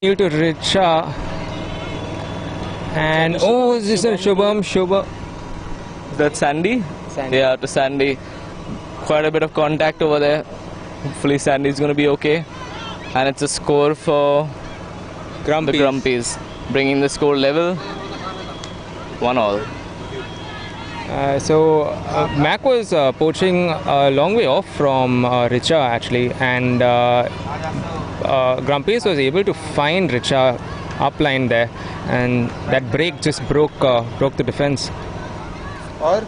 Sunil to Richa. And oh, is this a Shubham? That's Sandy? Sandy. Yeah, to Sandy. Quite a bit of contact over there. Hopefully Sandy's going to be okay. And it's a score for the Grumpies, bringing the score level 1-all. Mac was poaching a long way off from Richa actually, and Grumpies was able to find Richa upline there, and that break just broke the defense. Or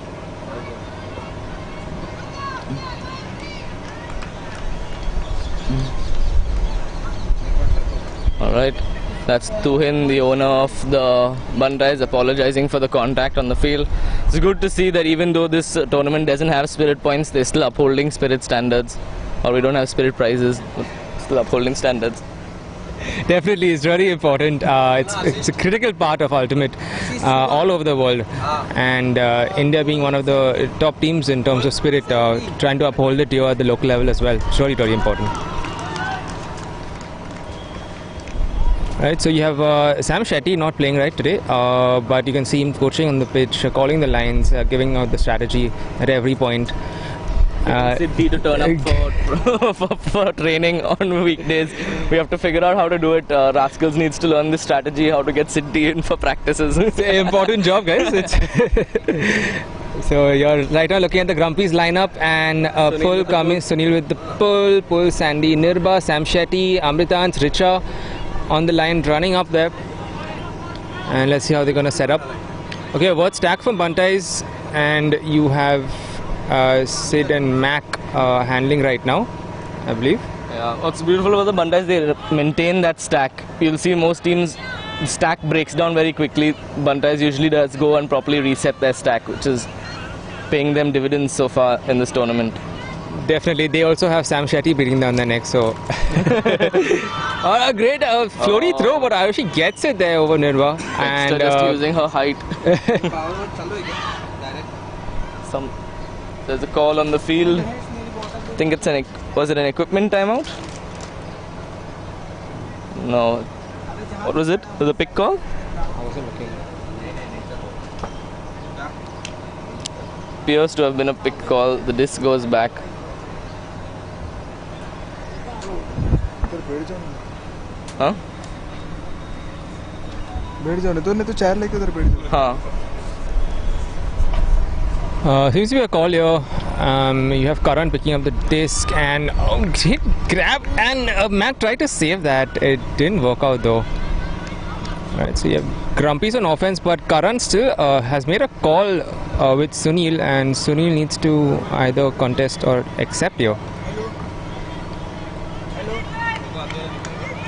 Alright, that's Tuhin, the owner of the Bantais, apologizing for the contact on the field. It's good to see that even though this tournament doesn't have spirit points, they're still upholding spirit standards. Or we don't have spirit prizes, but still upholding standards. Definitely, it's very important. It's a critical part of Ultimate all over the world, and India being one of the top teams in terms of spirit, trying to uphold it here at the local level as well. It's really, really important. Right, so you have Sam Shetty not playing right today, but you can see him coaching on the pitch, calling the lines, giving out the strategy at every point. Siddhi to turn up for training on weekdays. We have to figure out how to do it. Rascals needs to learn this strategy, how to get Siddhi in for practices. It's an important job, guys. So you're right now looking at the Grumpies lineup, and pull coming. Sunil with the pull Sandy, Nirba, Sam Shetty, Amritans, Richa on the line running up there. And let's see how they're going to set up. Okay, word stack from Bantais, and you have Sid and Mac handling right now, I believe. Yeah, what's beautiful about the Bantais, they maintain that stack. You'll see most teams, stack breaks down very quickly. Bantais usually does go and properly reset their stack, which is paying them dividends so far in this tournament. Definitely, they also have Sam Shetty beating down their neck, so... A great floaty throw, but Ayushi gets it there over Nirva. And just using her height. There's a call on the field. I think it's was it an equipment timeout? No. What was it? Was it a pick call? I wasn't looking. Appears to have been a pick call. The disc goes back. Huh? Seems to be a call here. You have Karan picking up the disc, and great grab, and Mac tried to save that. It didn't work out though. Right, so you have Grumpies on offense, but Karan still has made a call with Sunil, and Sunil needs to either contest or accept here.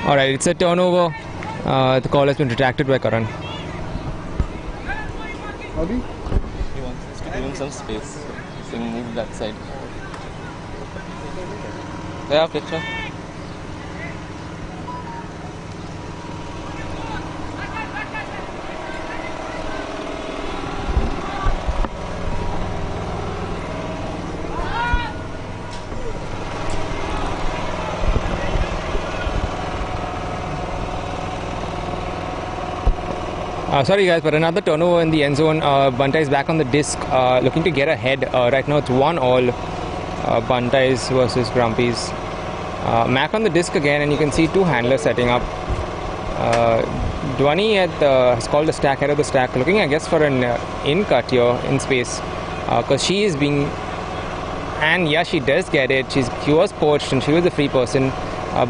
Alright, it's a turnover. The call has been retracted by Karan. He wants us to give him some space. So he can move that side. Yeah, picture. Sorry guys, but another turnover in the end zone. Bantais is back on the disc, looking to get ahead. Right now it's 1-all. Bantais versus Grumpies. Mac on the disc again, and you can see two handlers setting up. Dhwani has called the stack, head of the stack, looking I guess for an in cut here in space, because she is being, and yeah, she does get it. She was poached and she was a free person.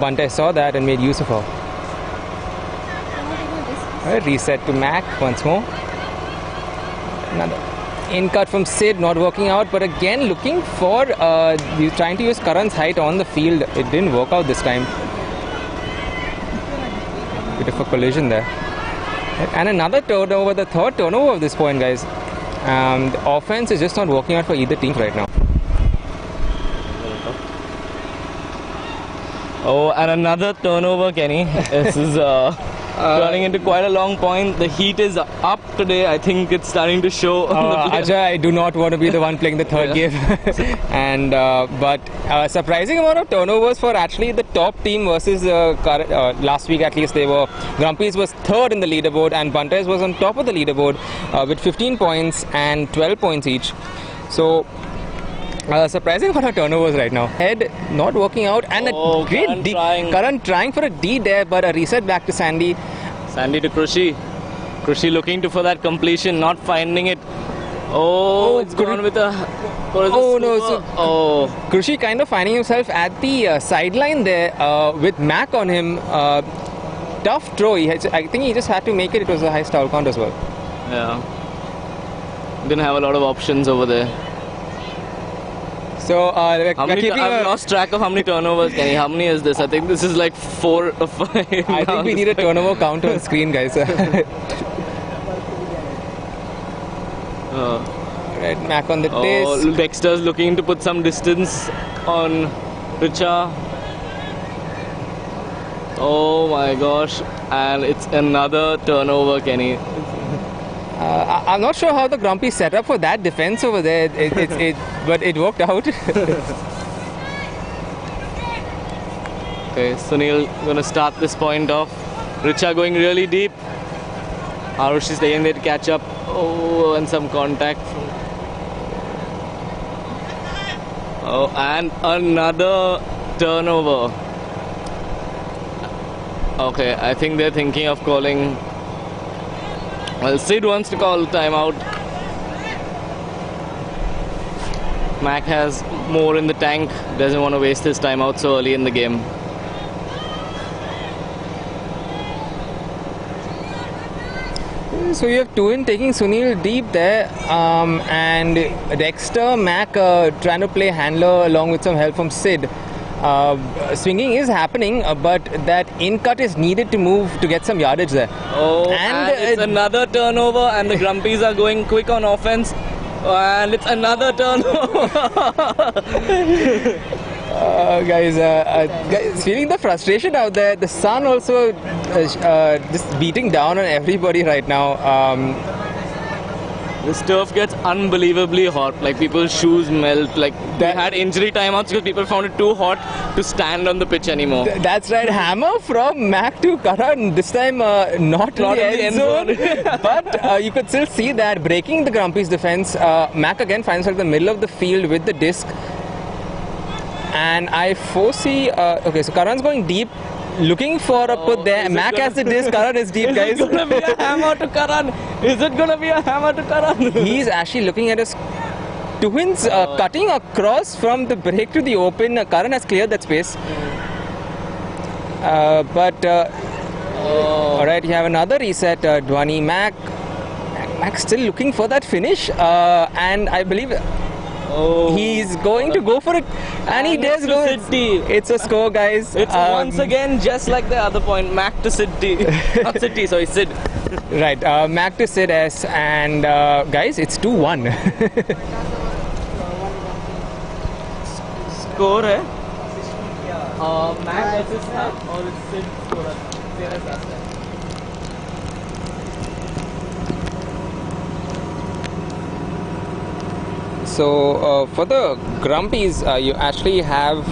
Bantais saw that and made use of her. Reset to Mac once more. Another in cut from Sid, not working out, but again looking for trying to use Karan's height on the field. It didn't work out this time. Bit of a collision there. And another turnover, the third turnover of this point, guys. The offense is just not working out for either team right now. Oh, and another turnover, Kenny. This is Turning into quite a long point. The heat is up today. I think it's starting to show. Ajay, I do not want to be the one playing the third game. And but surprising amount of turnovers for actually the top team versus last week at least. They were Grumpies was third in the leaderboard and Bantais was on top of the leaderboard with 15 points and 12 points each. So. Surprising amount of turnovers right now. Head not working out and a great Karan trying for a D there, but a reset back to Sandy. Sandy to Krushi. Krushi looking for that completion, not finding it. Oh, it's gone with a. Krushi kind of finding himself at the sideline there with Mac on him. Tough throw. I think he just had to make it. It was a high stall count as well. Yeah. Didn't have a lot of options over there. So, I've lost track of how many turnovers, Kenny. How many is this? I think this is like 4 or 5. I think we need a turnover counter on screen, guys. Right, Mac on the disc. Dexter's looking to put some distance on Richa. Oh my gosh. And it's another turnover, Kenny. I'm not sure how the Grumpies set up for that defense over there, but it worked out. Okay, Sunil going to start this point off. Richa going really deep. Arush is staying there to catch up. Oh, and some contact. Oh, and another turnover. Okay, I think they're thinking of calling. Well, Sid wants to call timeout. Mac has more in the tank. Doesn't want to waste his timeout so early in the game. So you have Tuhin taking Sunil deep there, and Dexter, Mac trying to play handler along with some help from Sid. Swinging is happening, but that in cut is needed to move to get some yardage there. Oh, and it's another turnover, and the Grumpies are going quick on offense, and it's another turnover. Guys, feeling the frustration out there. The sun also just beating down on everybody right now. This turf gets unbelievably hot. Like people's shoes melt. Like they had injury timeouts because people found it too hot to stand on the pitch anymore. That's right. Hammer from Mac to Karan. This time not in the end zone. But you could still see that breaking the Grumpies defense. Mac again finds herself in the middle of the field with the disc. And I foresee. Okay, so Karan's going deep. Looking for a put there. Mac has the disc. Karan is deep, guys. Is it going to be a hammer to Karan? Is it going to be a hammer to Karan? He's actually looking at his Tuhin's cutting across from the break to the open. Karan has cleared that space. Alright, you have another reset. Dhwani, Mac still looking for that finish. And I believe... he's going to go for it, and he does go. It's a score, guys. It's once again just like the other point. Mac to Sid. Not Sid, sorry, Sid. Right, Mac to Sid S, and guys, it's 2-1. Score है? Mac versus or Sid score? So for the Grumpies, you actually have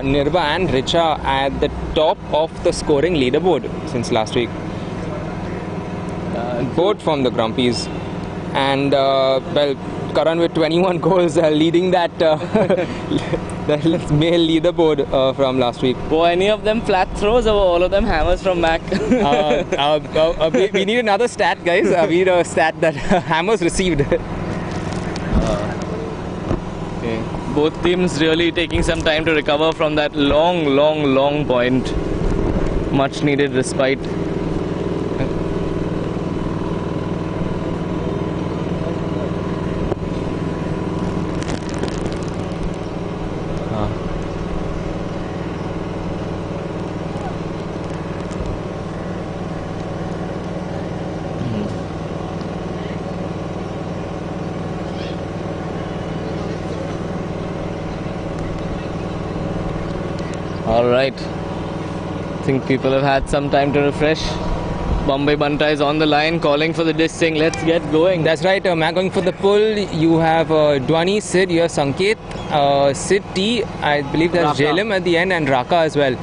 Nirba and Richa at the top of the scoring leaderboard since last week. Both from the Grumpies. And well, Karan with 21 goals leading that the male leaderboard from last week. Were any of them flat throws or all of them hammers from Mac? We need another stat, guys. We need a stat that hammers received. Okay. Both teams really taking some time to recover from that long point. Much needed respite. All right. I think people have had some time to refresh. Bumbay Bantais on the line, calling for the disc, saying, let's get going. That's right, Mac going for the pull. You have Dwani, Sid, you have Sanket, Sid T, I believe there's Raka. Jailim at the end, and Raka as well.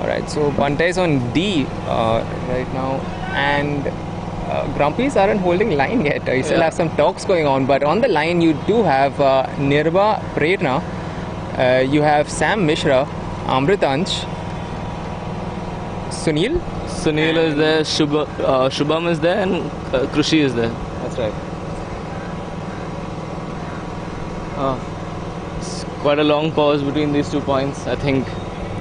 Alright, so Bantais on D right now, and Grumpies aren't holding line yet. You still have some talks going on, but on the line you do have Nirba Prerna, you have Sam Mishra, Amritansh, Sunil. Sunil is there, Shubham is there, and Krushi is there. That's right. It's quite a long pause between these 2 points, I think.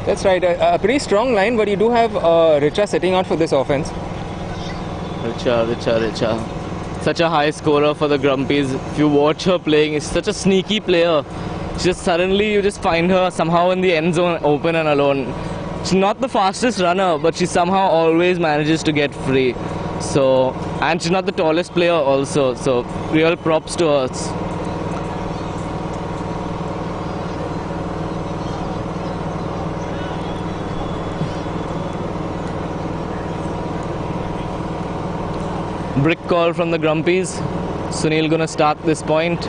That's right. A pretty strong line, but you do have Richa sitting out for this offense. Richa. Such a high scorer for the Grumpies. If you watch her playing, it's such a sneaky player. Just suddenly you just find her somehow in the end zone, open and alone. She's not the fastest runner, but she somehow always manages to get free. So, and she's not the tallest player also. So, real props to her. Brick call from the Grumpies. Sunil gonna start this point.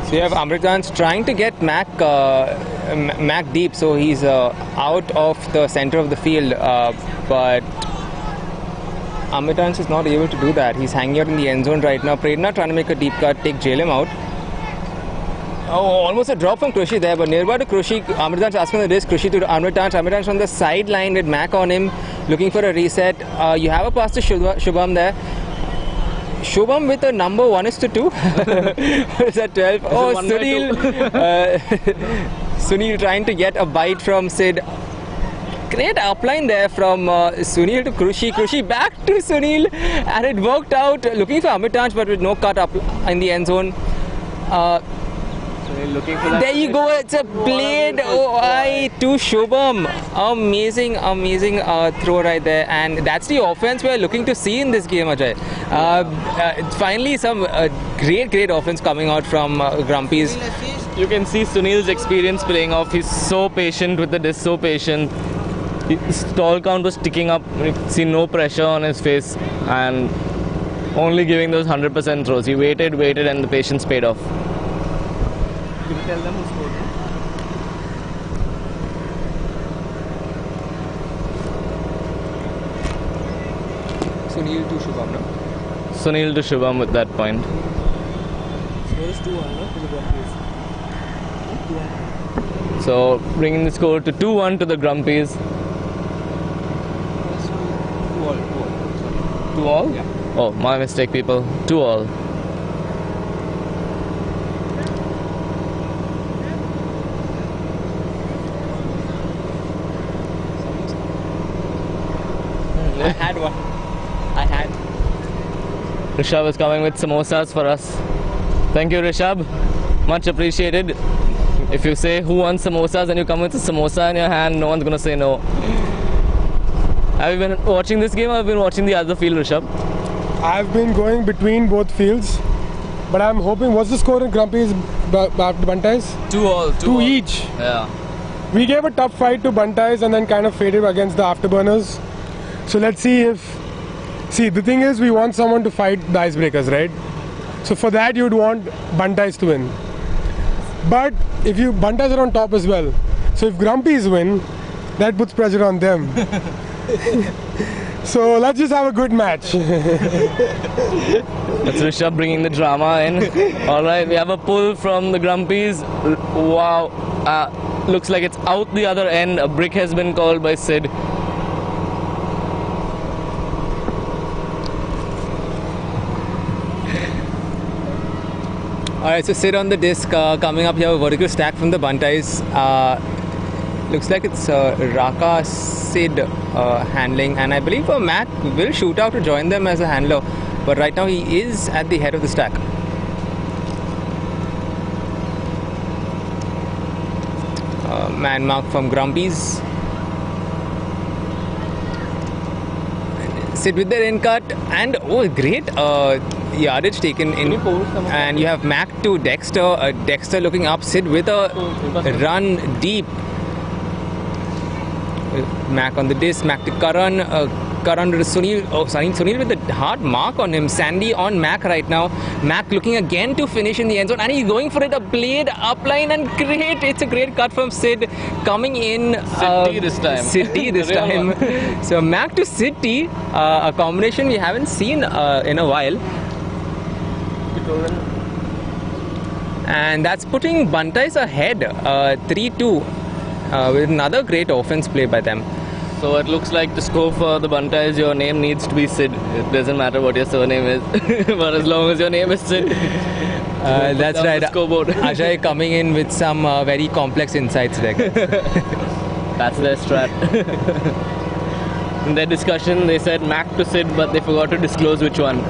So you have Amritans trying to get Mac deep, so he's out of the center of the field, but Amritans is not able to do that. He's hanging out in the end zone right now. Prerna trying to make a deep cut, take Jailim out. Oh, almost a drop from Krushi there, but nearby to Krushi, Amritans asking the disc, Krushi to Amritans. Amritans on the sideline with Mac on him, looking for a reset. You have a pass to Shubham there. Shubham with a number 1:2. Is that 12? Oh, Sunil. Sunil trying to get a bite from Sid. Great upline there from Sunil to Krushi. Krushi back to Sunil, and it worked out. Looking for Amritansh, but with no cut up in the end zone. Looking for that. There you go, it's a played to Shubham. Amazing throw right there, and that's the offense we're looking to see in this game, Ajay. Finally, some great offense coming out from Grumpies. You can see Sunil's experience playing off. He's so patient with the disc, so patient. His stall count was ticking up. You could see no pressure on his face, and only giving those 100% throws. He waited, and the patience paid off. Can you tell them who scored? Sunil to Shubham, no? Sunil to Shubham with that point. Score is 2-1, no? To the Grumpies. 2-1. So bringing the score to 2-1 to the Grumpies. 2-all. 2-all? Yeah. Oh, my mistake, people. 2-all. I had one. Rishabh is coming with samosas for us. Thank you, Rishabh. Much appreciated. If you say who wants samosas and you come with a samosa in your hand, no one's going to say no. Have you been watching this game or have you been watching the other field, Rishabh? I've been going between both fields, but I'm hoping. What's the score in Grumpies Bantais? 2-all. 2 each. Yeah. We gave a tough fight to Bantais and then kind of faded against the afterburners. So let's see if. See, the thing is, we want someone to fight the icebreakers, right? So for that, you'd want Bantais to win. But if you Bantais are on top as well, so if Grumpies win, that puts pressure on them. So let's just have a good match. That's Rishabh bringing the drama in. Alright, we have a pull from the Grumpies. Wow. Looks like it's out the other end. A brick has been called by Sid. Alright, so Sid on the disc, coming up here, a vertical stack from the Bantais. Looks like it's Raka Sid handling, and I believe Matt will shoot out to join them as a handler, but right now he is at the head of the stack. Man mark from Grumpies. Sid with their in cut, and oh, great yardage taken in. And you have Mac to Dexter. Dexter looking up. Sid with a run deep. Mac on the disc. Mac to Karan. Karan to Sunil. Oh, sorry, Sunil with the hard mark on him. Sandy on Mac right now. Mac looking again to finish in the end zone. And he's going for it. A blade upline and great. It's a great cut from Sid. Coming in. City this time. City this time. So Mac to City. A combination we haven't seen in a while. And that's putting Bantais ahead. 3-2. With another great offense play by them. So it looks like to score for the Bantais, your name needs to be Sid. It doesn't matter what your surname is, but as long as your name is Sid. That's right. Scoreboard. Ajay coming in with some very complex insights there. That's their strat. In their discussion, they said Mac to Sid, but they forgot to disclose which one.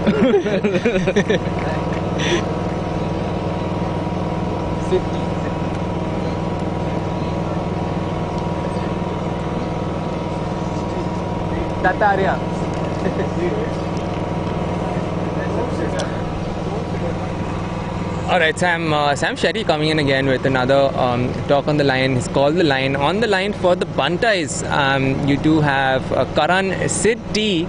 Tataria. Alright, Sam Shetty coming in again with another talk on the line. He's called the line. On the line for the Bantais, you do have Karan, Sid T,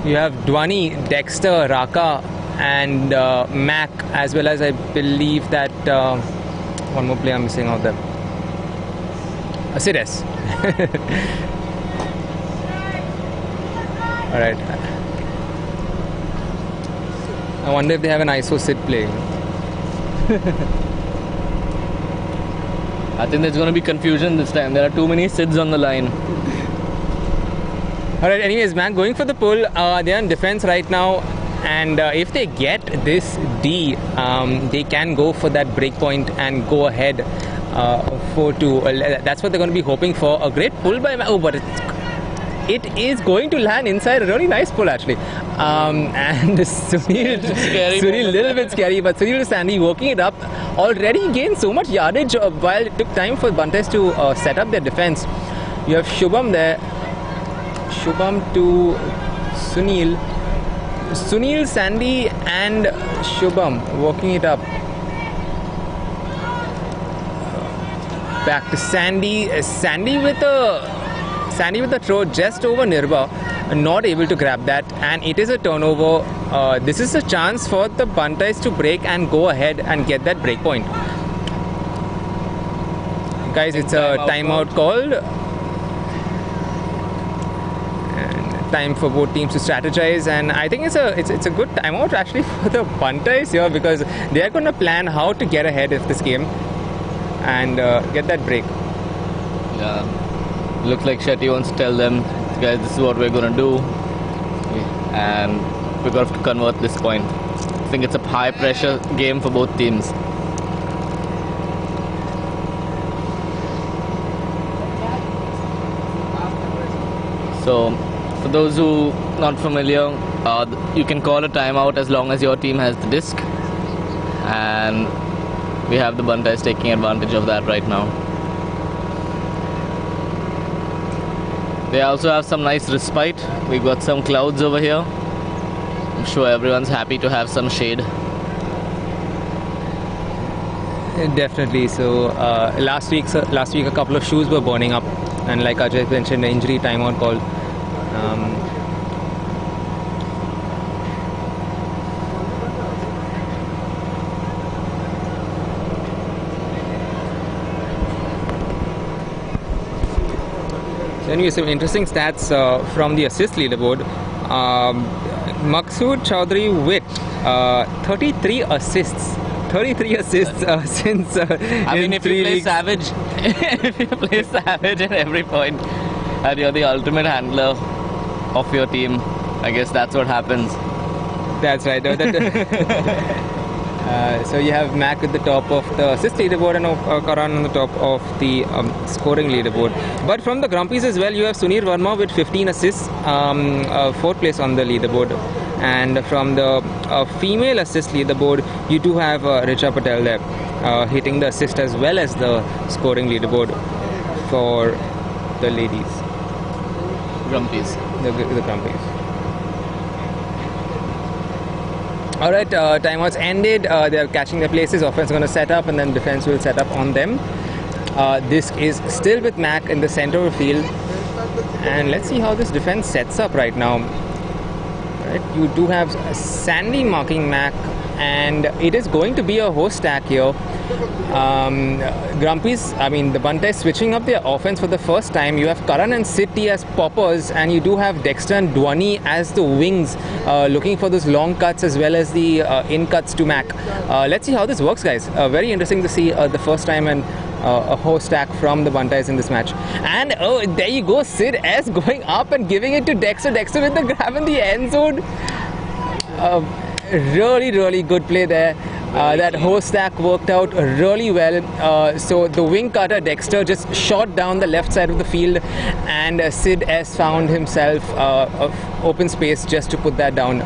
you have Dwani, Dexter, Raka, and Mac, as well as I believe that one more player I'm missing out there. Sid S. Alright. I wonder if they have an ISO Sid playing. I think there's going to be confusion this time. There are too many Sids on the line. Alright, anyways, man, going for the pull. They're in defense right now. And if they get this D, they can go for that break point and go ahead 4-2. That's what they're going to be hoping for. A great pull by... Oh, but it is going to land inside. A really nice pull, actually. And Sunil, a little bit scary, but Sunil to Sandy working it up. Already gained so much yardage while it took time for Bantais to set up their defense. You have Shubham there. Shubham to Sunil. Sunil, Sandy, and Shubham working it up. Back to Sandy. Sandy with a throw just over Nirba, not able to grab that, and it is a turnover. This is a chance for the Bantais to break and go ahead and get that break point. Guys, it's a timeout called. And time for both teams to strategize, and I think it's a good timeout actually for the Bantais here, because they are going to plan how to get ahead of this game and get that break. Yeah. Looks like Shetty wants to tell them, guys, this is what we're going to do, and we're going to have to convert this point. I think it's a high pressure game for both teams. So for those who are not familiar, you can call a timeout as long as your team has the disc, and we have the Bantais taking advantage of that right now. They also have some nice respite. We've got some clouds over here. I'm sure everyone's happy to have some shade. Definitely. So last week a couple of shoes were burning up, and like Ajay mentioned, an injury timeout call. Anyway, some interesting stats from the assist leaderboard. Maqsood Chowdhury with 33 assists. 33 assists since. I mean, if you play Savage, if you play Savage at every point, and you're the ultimate handler of your team, I guess that's what happens. That's right. So you have Mac at the top of the assist leaderboard and Karan on the top of the scoring leaderboard. But from the Grumpies as well, you have Sunir Verma with 15 assists, 4th place on the leaderboard. And from the female assist leaderboard, you do have Richa Patel there, hitting the assist as well as the scoring leaderboard for the ladies. Grumpies. The Grumpies. Alright, timeouts ended. They're catching their places. Offense going to set up and then defense will set up on them. This is still with Mac in the center of the field. And let's see how this defense sets up right now. Right, you do have Sandy marking Mac, and it is going to be a host stack here. Grumpies, the Bantais switching up their offense for the first time. You have Karan and City as poppers, and you do have Dexter and Dhwani as the wings, looking for those long cuts as well as the in cuts to Mac. Let's see how this works, guys. Very interesting to see the first time and a host stack from the Bantais in this match. And there you go, Sid S going up and giving it to Dexter. Dexter with the grab in the end zone. Really good play there. That host stack worked out really well. So the wing cutter Dexter just shot down the left side of the field, and Sid S found himself open space just to put that down.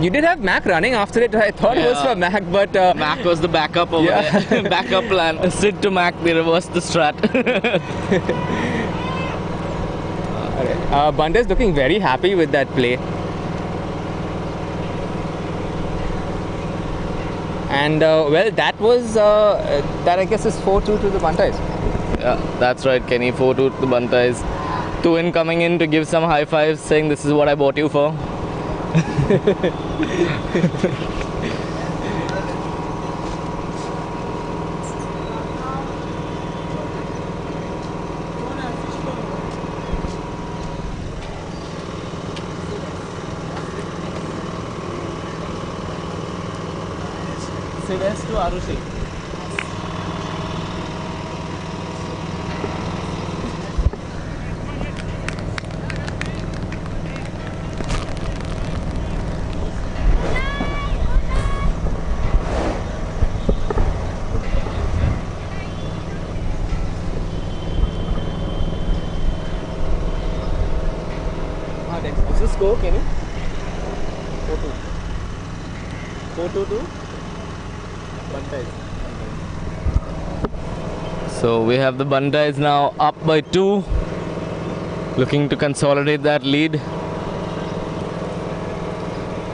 You did have Mac running after it. I thought it was for Mac, but Mac was the backup over there. Backup plan. Sid to Mac, they reversed the strat. Bantais looking very happy with that play. And well, that was that I guess is 4-2 to the Bantais. Yeah, that's right, Kenny. 4-2 to the Bantais. Tuhin coming in to give some high fives, saying this is what I bought you for. Sid to Arushi. What's the score, Kenny? 4-2. 4-2 to Bantais. So we have the Bantais now up by 2, looking to consolidate that lead.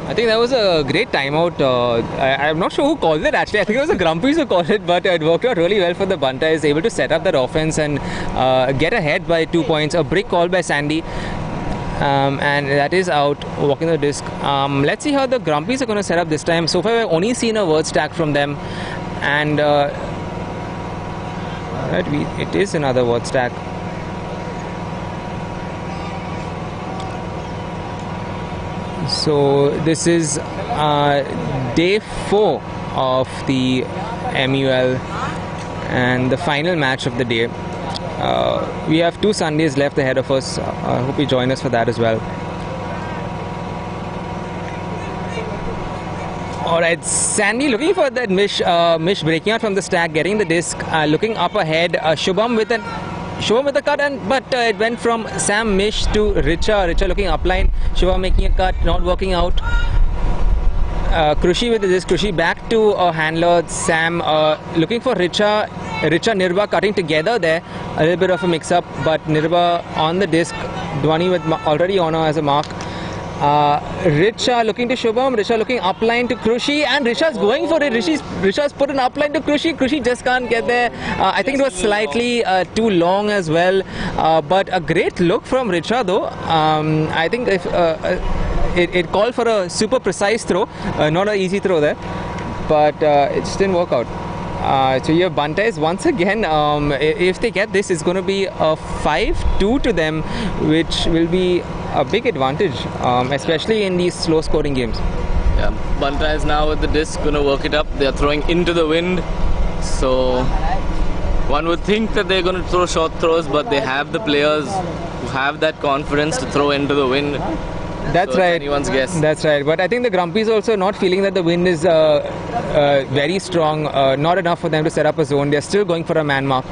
I think that was a great timeout. I'm not sure who called it actually. I think it was the Grumpies who called it, but it worked out really well for the Bantais, able to set up that offense and get ahead by 2 points. A brick call by Sandy. And that is out, walking the disc. Let's see how the Grumpies are going to set up this time. So far, we've only seen a word stack from them, and it is another word stack. So this is day 4 of the MUL and the final match of the day. We have 2 Sundays left ahead of us. I hope you join us for that as well. Alright, Sandy looking for that Mish breaking out from the stack, getting the disc, looking up ahead. Shubham with a cut, but it went from Sam Mish to Richa. Richa looking upline. Shubham making a cut, not working out. Krushi with the disc. Krushi back to a handler. Sam looking for Richa. Richa, Nirba cutting together there. A little bit of a mix-up, but Nirba on the disc. Dhwani with already on her as a mark. Richa looking to Shubham. Richa looking upline to Krushi, and Richa's going for it. Richa's put an upline to Krushi. Krushi just can't get there. I think it was slightly too long as well. But a great look from Richa though. I think if it called for a super precise throw, not an easy throw there, but it just didn't work out. So you have Bantais once again. If they get this, it's going to be a 5-2 to them, which will be a big advantage, especially in these slow scoring games. Yeah, Bantais now with the disc going to work it up. They are throwing into the wind, so one would think that they're going to throw short throws, but they have the players who have that confidence to throw into the wind. That's so right. Anyone's guess. That's right. But I think the Grumpies also not feeling that the wind is very strong, not enough for them to set up a zone. They're still going for a man mark.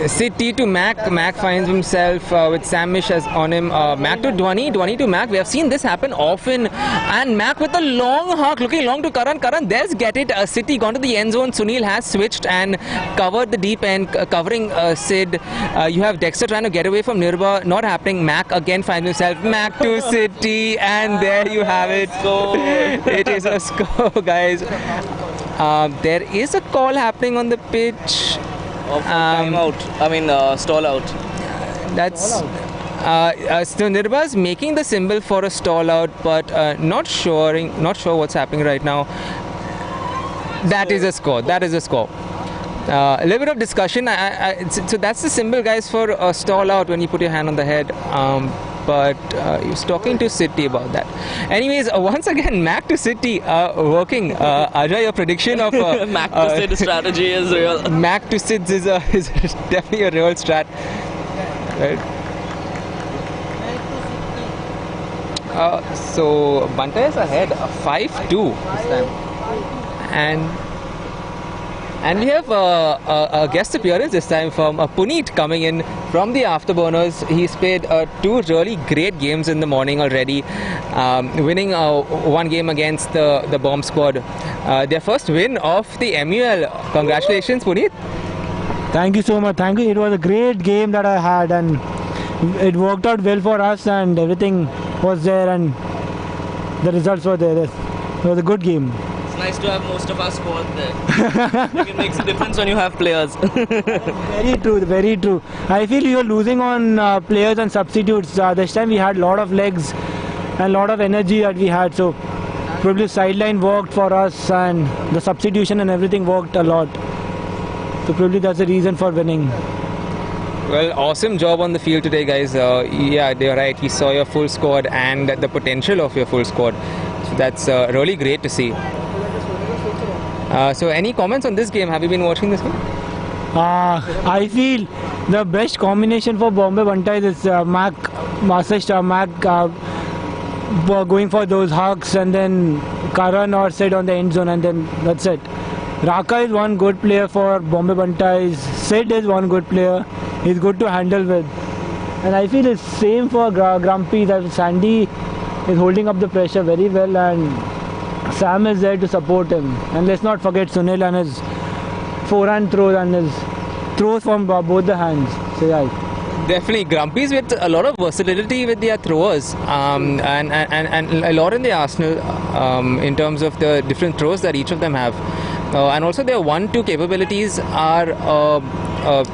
City to Mac. Mac finds himself with Sam Mish as on him. Mac to Dhwani. Dhwani to Mac. We have seen this happen often. And Mac with a long arc, looking long to Karan. Karan, there's get it. City gone to the end zone. Sunil has switched and covered the deep end, covering Sid. You have Dexter trying to get away from Nirba. Not happening. Mac again finds himself. Mac to City. And there you have it. So it is a score, guys. There is a call happening on the pitch. Time out. Stall out. That's so Nirba's making the symbol for a stall out, but not sure what's happening right now. That is a score. That is a score. A little bit of discussion. So that's the symbol, guys, for a stall out when you put your hand on the head. But he was talking to City about that. Anyways, once again, Mac to City working. Ajay, your prediction of Mac to Sid strategy is real. Mac to Sid is definitely a real strat. Right. So Bantais ahead 5-2 this time. And we have a guest appearance this time from Puneet coming in from the Afterburners. He's played 2 really great games in the morning already, winning one game against the Bomb Squad. Their first win of the MUL. Congratulations, Puneet. Thank you so much. Thank you. It was a great game that I had, and it worked out well for us, and everything was there, and the results were there. It was a good game. Nice to have most of our squad there. It makes a difference when you have players. Very true, very true. I feel you're losing on players and substitutes. This time we had a lot of legs and a lot of energy that we had. So probably sideline worked for us, and the substitution and everything worked a lot. So probably that's the reason for winning. Well, awesome job on the field today, guys. Yeah, they're right. We saw your full squad and the potential of your full squad. So that's really great to see. So any comments on this game? Have you been watching this game? I feel the best combination for Bumbay Bantais is Mac going for those hugs, and then Karan or Sid on the end zone, and then that's it. Raka is one good player for Bumbay Bantais. Sid is one good player. He's good to handle with. And I feel it's same for Grumpies. That Sandy is holding up the pressure very well, and Sam is there to support him. And let's not forget Sunil and his forehand throws and his throws from both the hands. So yeah. Definitely, Grumpies with a lot of versatility with their throwers, and a lot in the arsenal in terms of the different throws that each of them have, and also their 1-2 capabilities are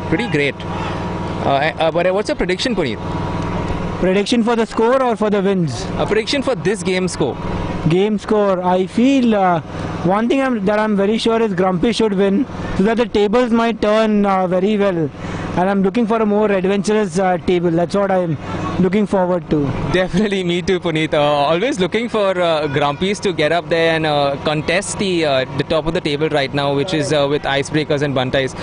pretty great. But what's your prediction, Puneet? Prediction for the score or for the wins? A prediction for this game score. Game score. I feel one thing that I'm very sure is Grumpy should win, so that the tables might turn very well. And I'm looking for a more adventurous table. That's what I'm looking forward to. Definitely, me too, Puneet. Always looking for Grumpies to get up there and contest the top of the table right now, which is with Icebreakers and Bantais.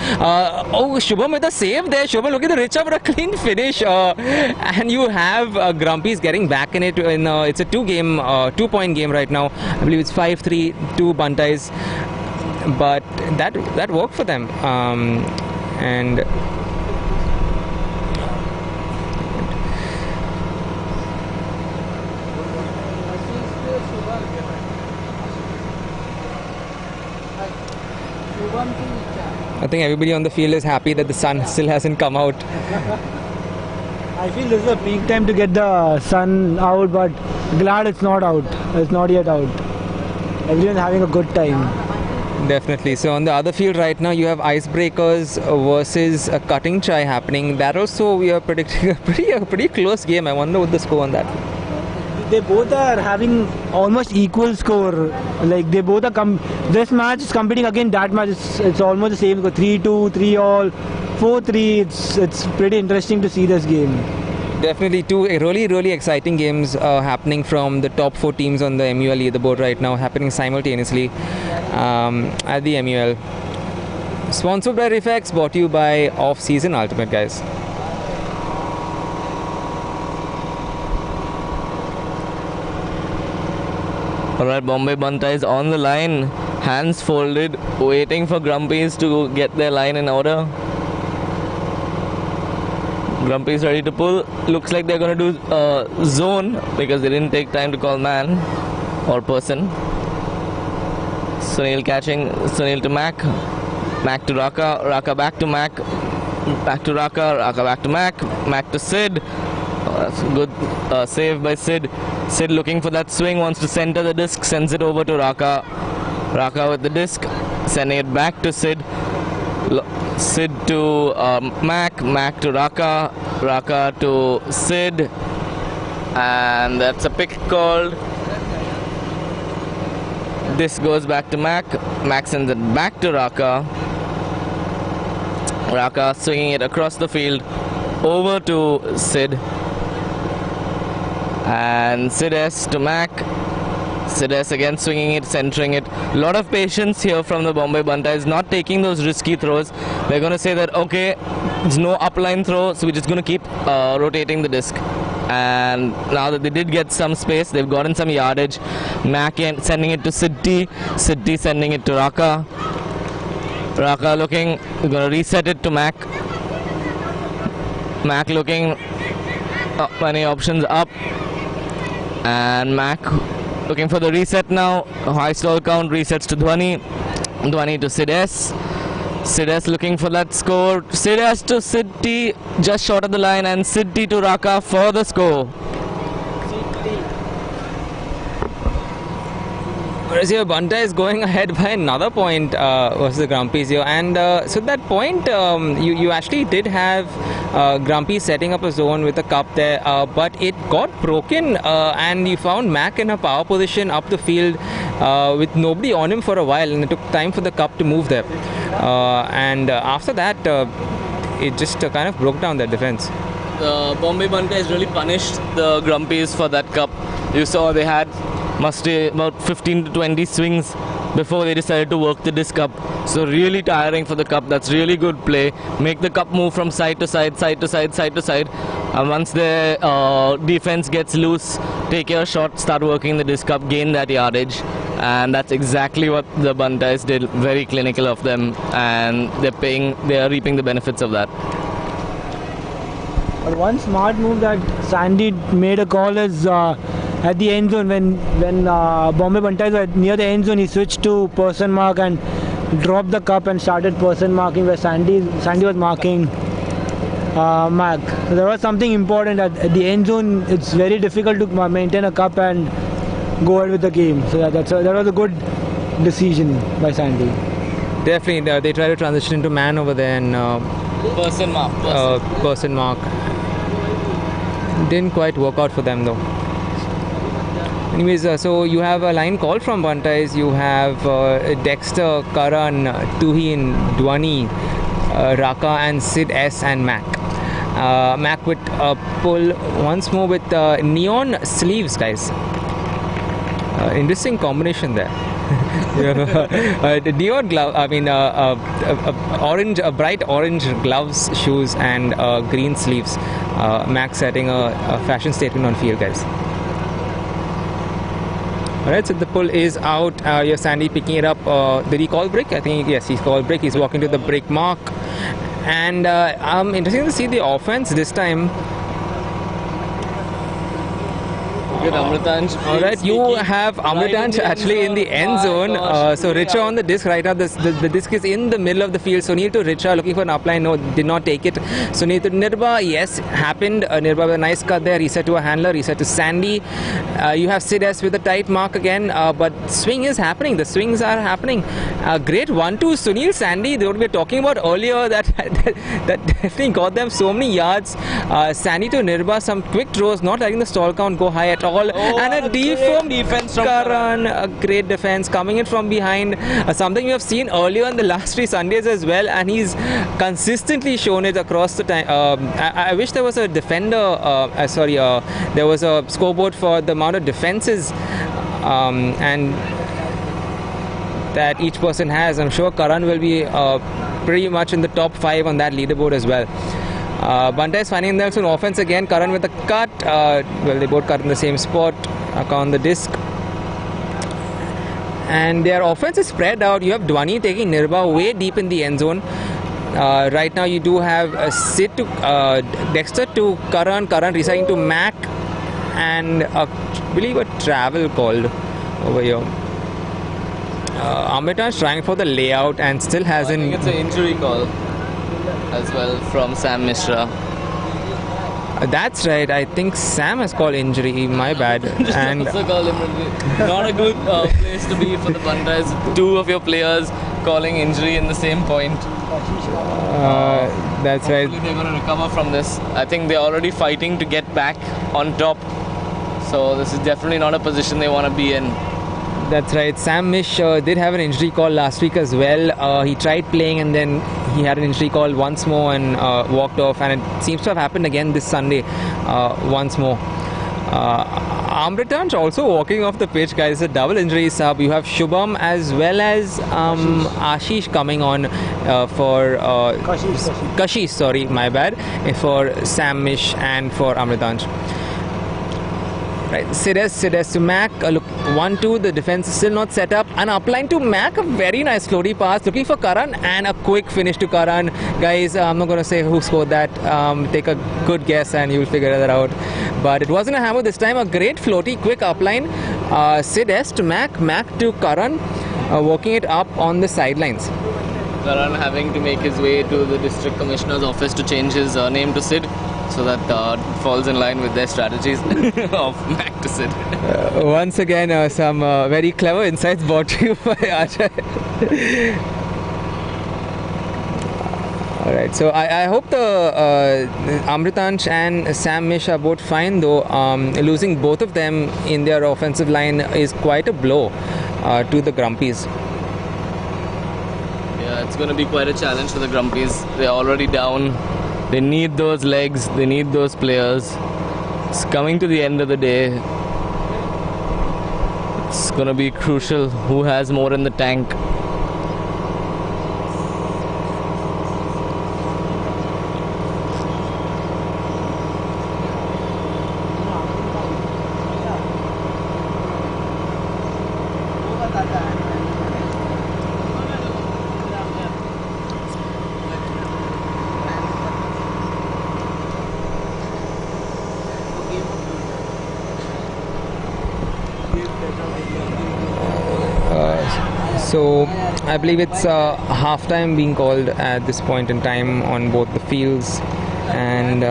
Shubham with a save there. Shubham looking to reach up for a clean finish. And you have Grumpies getting back in it. It's a 2-point game right now. I believe it's 5-3 to Bantais. But that worked for them. And I think everybody on the field is happy that the sun still hasn't come out. I feel this is a peak time to get the sun out, but glad it's not out. It's not yet out. Everyone's having a good time. Definitely. So on the other field right now, you have Icebreakers versus Cutting Chai happening. That also we are predicting a pretty close game. I wonder what the score on that. They both are having almost equal score. Like they both are this match is competing against that match. It's almost the same. 3-2, 3-all, 4-3. It's pretty interesting to see this game. Definitely two really exciting games happening from the top 4 teams on the MUL leaderboard right now, happening simultaneously at the MUL. Sponsored by Reflex, brought to you by Off Season Ultimate, guys. Alright, Bumbay Bantais on the line, hands folded, waiting for Grumpies to get their line in order. Grumpy is ready to pull. Looks like they're going to do zone because they didn't take time to call man or person. Sunil catching. Sunil to Mac. Mac to Raka. Raka back to Mac. Back to Raka. Raka back to Mac. Mac to Sid. That's a good save by Sid. Sid looking for that swing. Wants to center the disc. Sends it over to Raka. Raka with the disc. Sending it back to Sid. Sid to Mac. Mac to Raka. Raka to Sid. And that's a pick called. This goes back to Mac. Mac sends it back to Raka. Raka swinging it across the field over to Sid. And Sid S to Mac. Sid S again swinging it, centering it. A lot of patience here from the Bumbay Bantais, not taking those risky throws. They're going to say that, okay, there's no upline throw, so we're just going to keep rotating the disc. And now that they did get some space, they've gotten some yardage. Mac sending it to Siddhi. Siddhi sending it to Raka. Raka looking, we're going to reset it to Mac. Mac looking, many options up. And Mac looking for the reset now. High stall count, resets to Dhwani. Dhwani to Sid S. Sid S looking for that score. Sid S to Siddhi, just short of the line, and Siddhi to Raka for the score. Whereas here Bantai is going ahead by another point versus the Grumpies here, and so that point you actually did have Grumpy setting up a zone with a cup there, but it got broken and you found Mac in a power position up the field with nobody on him for a while, and it took time for the cup to move there, and after that it just kind of broke down their defense. The Bumbay Bantais really punished the Grumpies for that cup. You saw they had must be about 15 to 20 swings before they decided to work the disc up. So really tiring for the cup. That's really good play. Make the cup move from side to side, side to side, side to side. And once the defense gets loose, take your shot, start working the disc up, gain that yardage. And that's exactly what the Bantais did. Very clinical of them, and they are reaping the benefits of that. But one smart move that Sandy made a call is at the end zone, when Bumbay Bantais were near the end zone, he switched to person mark and dropped the cup and started person marking where Sandy was marking Mac. So there was something important at the end zone. It's very difficult to maintain a cup and go ahead with the game. So that was a good decision by Sandy. Definitely, they tried to transition into man over there and Person mark. Didn't quite work out for them though. Anyways, so you have a line call from Bantais. You have Dexter, Karan, Tuhin, Dhwani, Raka and Sid S and Mac. Mac with pull once more with neon sleeves, guys. Interesting combination there. The neon glove, I mean bright orange gloves, shoes and green sleeves. Mac setting a fashion statement on field, guys. Alright, so the pull is out. Your Sandy picking it up. Did he call break? I think yes, he called break. He's walking to the break mark. And interesting to see the offense this time. Alright, you have Amritansh actually in the end zone. So Richa on the disc right now. The disc is in the middle of the field. Sunil to Richa looking for an upline. No, did not take it. Sunil to Nirba. Yes, happened. Nirba with a nice cut there. Reset to a handler. Reset to Sandy. You have Sid S with a tight mark again. But swing is happening. The swings are happening. Great 1-2 Sunil Sandy. What we were talking about earlier that definitely got them so many yards. Sandy to Nirba. Some quick throws. Not letting the stall count go high at all. And a deep defense from Karan, a great defense coming in from behind, something we have seen earlier in the last 3 Sundays as well, and he's consistently shown it across the time. I wish there was a defender, there was a scoreboard for the amount of defenses and that each person has. I'm sure Karan will be pretty much in the top 5 on that leaderboard as well. Bantais finding themselves in offense again. Karan with a cut. Well, they both cut in the same spot on the disc. And their offense is spread out. You have Dhwani taking Nirba way deep in the end zone. Right now you do have Sid to Dexter to Karan resigning to Mac, and I believe a travel called over here. Amritan's trying for the layout and still I hasn't. think it's an injury call as well from Sam Mishra. That's right. I think Sam has called injury. My bad. And Also call him injury. Not a good place to be for the Bantais. Two of your players calling injury in the same point. that's right. Hopefully they're going to recover from this. I think they're already fighting to get back on top. So this is definitely not a position they want to be in. That's right. Sam Mish did have an injury call last week as well. He tried playing and then he had an injury call once more and walked off. And it seems to have happened again this Sunday once more. Amritan's also walking off the pitch, guys. It's a double injury sub. You have Shubham as well as Ashish coming on for Kashish, sorry, my bad, for Sam Mish and for Amritan's. Right, Sides to Mac. Look, 1-2. The defense is still not set up. And upline to Mac. A very nice floaty pass. Looking for Karan and a quick finish to Karan. Guys, I'm not going to say who scored that. Take a good guess and you'll figure that out. But it wasn't a hammer this time. A great floaty, quick upline. Sides to Mac. Mac to Karan. Walking it up on the sidelines. Karan having to make his way to the district commissioner's office to change his name to Sid. So that falls in line with their strategies of Mac to Sid. Once again, some very clever insights brought to you by Ajay. Alright, so I hope the Amritansh and Sam Mish are both fine, though. Losing both of them in their offensive line is quite a blow to the Grumpies. Yeah, it's going to be quite a challenge for the Grumpies. They're already down. They need those legs, they need those players. It's coming to the end of the day. It's going to be crucial who has more in the tank. So I believe it's half-time being called at this point in time on both the fields. And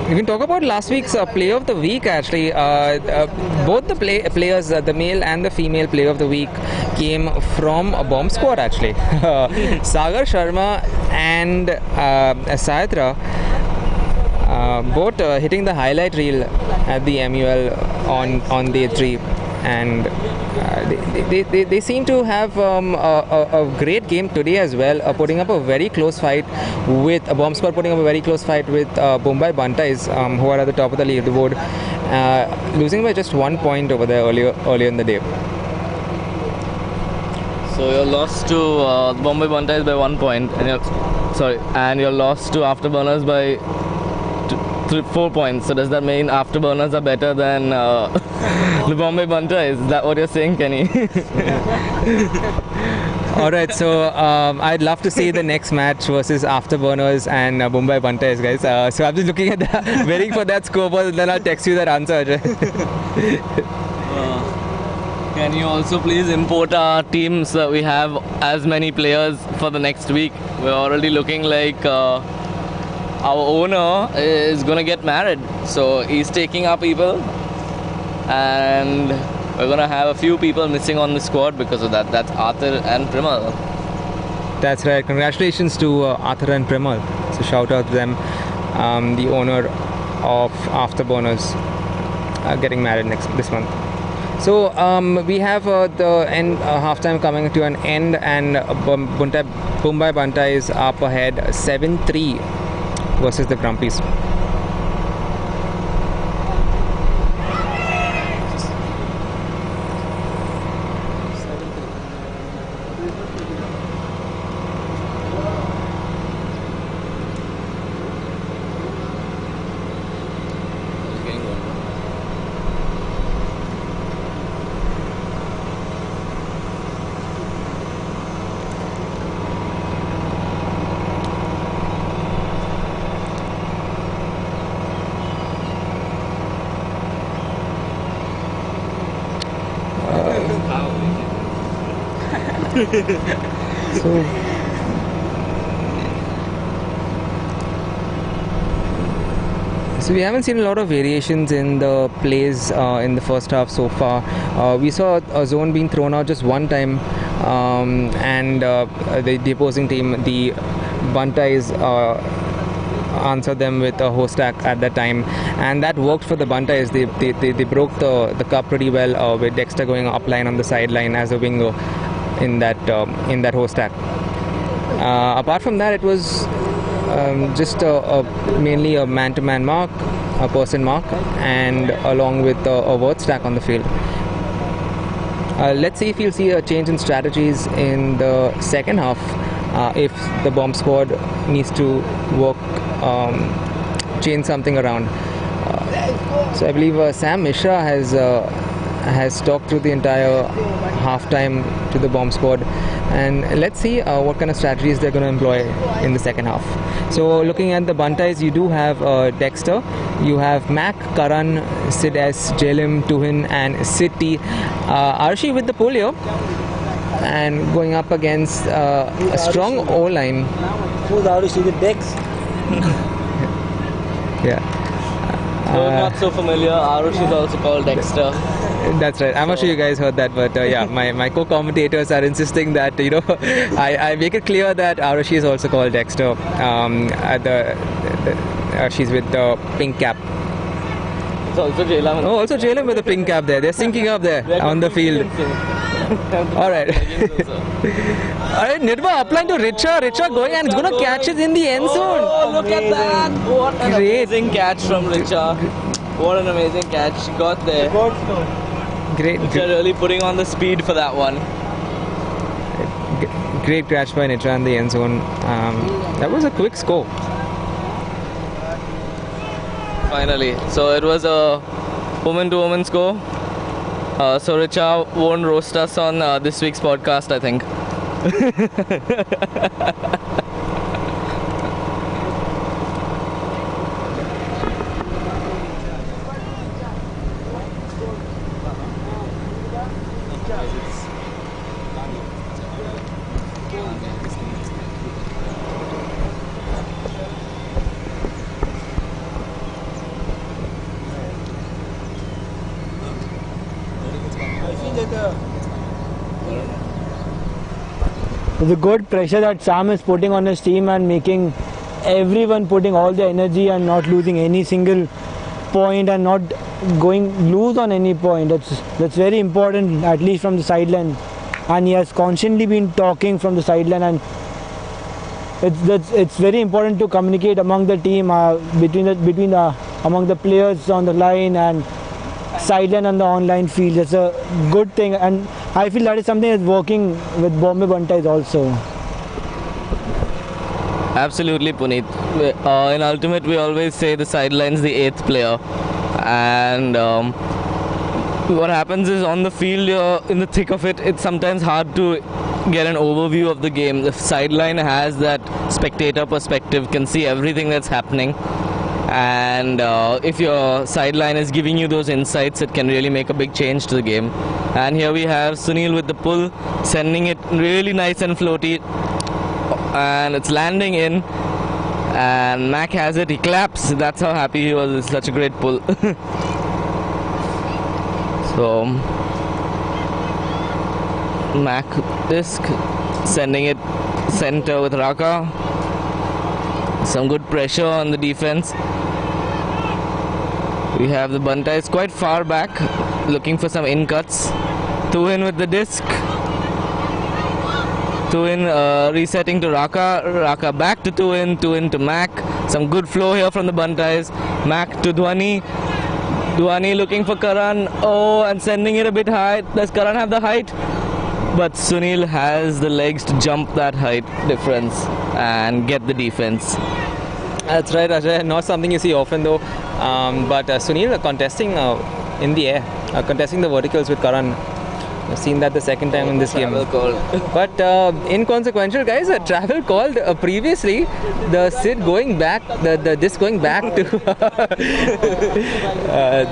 we can talk about last week's player of the week actually. Both the players, the male and the female player of the week, came from a bomb squad actually. Sagar Sharma and Sayatra both hitting the highlight reel at the MUL on day 3. And they seem to have a great game today as well, putting up a very close fight with Bomb Squad, putting up a very close fight with Bumbay Bantais, who are at the top of the leaderboard, losing by just 1 point over there earlier in the day. So you're lost to Bombay Bantais by 1 point, and you're lost to Afterburners by 4 points. So does that mean Afterburners are better than the Bombay Bantais? Is that what you're saying, Kenny? Alright, so I'd love to see the next match versus Afterburners and Bumbay Bantais, guys. So I'm just looking at waiting for that scoreboard, and then I'll text you that answer, Ajay. Can you also please import our teams so that we have as many players for the next week? We're already looking like our owner is going to get married, so he's taking our people, and we're going to have a few people missing on the squad because of that. That's Arthur and Primal. That's right. Congratulations to Arthur and Primal. So shout out to them, the owner of Afterburners, getting married this month. So we have the end halftime coming to an end, and Bumbay Bantais is up ahead 7-3 versus the Grumpies. So we haven't seen a lot of variations in the plays in the first half so far. We saw a zone being thrown out just one time, and the opposing team, the Bantais, answered them with a host stack at that time, and that worked for the Bantais. They broke the cup pretty well with Dexter going upline on the sideline as a winger in that host stack. Apart from that, it was just mainly a man-to-man mark, a person mark, and along with a word stack on the field. Let's see if you'll see a change in strategies in the second half if the bomb squad needs to work, change something around. So I believe Sam Mishra has talked through the entire halftime to the bomb squad, and let's see what kind of strategies they're going to employ in the second half. So looking at the Bantais, you do have Dexter, you have Mac, Karan, Sid S, Jalim, Tuhin and Sid T. Arshi with the pull here and going up against a strong O-line. Who's Arushi with Dex? Yeah. Not so familiar. Arush is also called Dexter. That's right. I'm not sure you guys heard that, but yeah, my co-commentators are insisting that I make it clear that Arushi is also called Dexter. She's with the pink cap. It's also Jailam. Oh, also Jailam with the pink cap there. They're syncing up there on the field. All right. Alright, Nirva upline to Richa going and it's going to catch it in the end zone. Oh, look at that! What an Great. amazing catch from Richa. What an amazing catch. She got there. Great. Richa really putting on the speed for that one. Great catch by Nitra in the end zone. That was a quick score. Finally. So it was a woman-to-woman score. So Richa won't roast us on this week's podcast, I think. The good pressure that Sam is putting on his team and making everyone putting all their energy and not losing any single point and not going loose on any point. That's very important, at least from the sideline. And he has constantly been talking from the sideline, and it's very important to communicate among the team, among the players on the line and sideline and the online field. It's a good thing, and I feel that is something that's working with Bombay Bantais also. Absolutely, Puneet. In Ultimate, we always say the sideline's the 8th player. And what happens is on the field, in the thick of it, it's sometimes hard to get an overview of the game. The sideline has that spectator perspective, can see everything that's happening. And if your sideline is giving you those insights, it can really make a big change to the game. And here we have Sunil with the pull, sending it really nice and floaty, and it's landing in, and Mac has it, he claps. That's how happy he was. It's such a great pull. So Mac disc, sending it center with Raka. Some good pressure on the defense. We have the Bantais quite far back, looking for some in cuts. Tuhin with the disc. Tuhin resetting to Raka. Raka back to Tuhin. Tuhin to Mac. Some good flow here from the Bantais. Mac to Dhwani. Dhwani looking for Karan. Oh, and sending it a bit high. Does Karan have the height? But Sunil has the legs to jump that height difference and get the defense. That's right, Ajay. Not something you see often though. But Sunil contesting in the air, contesting the verticals with Karan. I've seen that the second time in this game. But inconsequential, guys. A travel called previously. The Sid going back, the disc going back to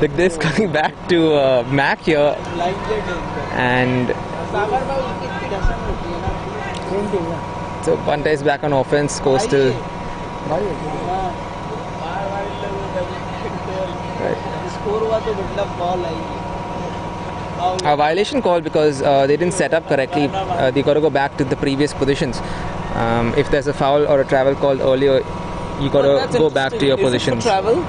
the disc going back to Mac here, and So Bantais back on offense. Coastal. A violation call because they didn't set up correctly. They got to go back to the previous positions. If there's a foul or a travel called earlier, you got to go back to your positions. For travel?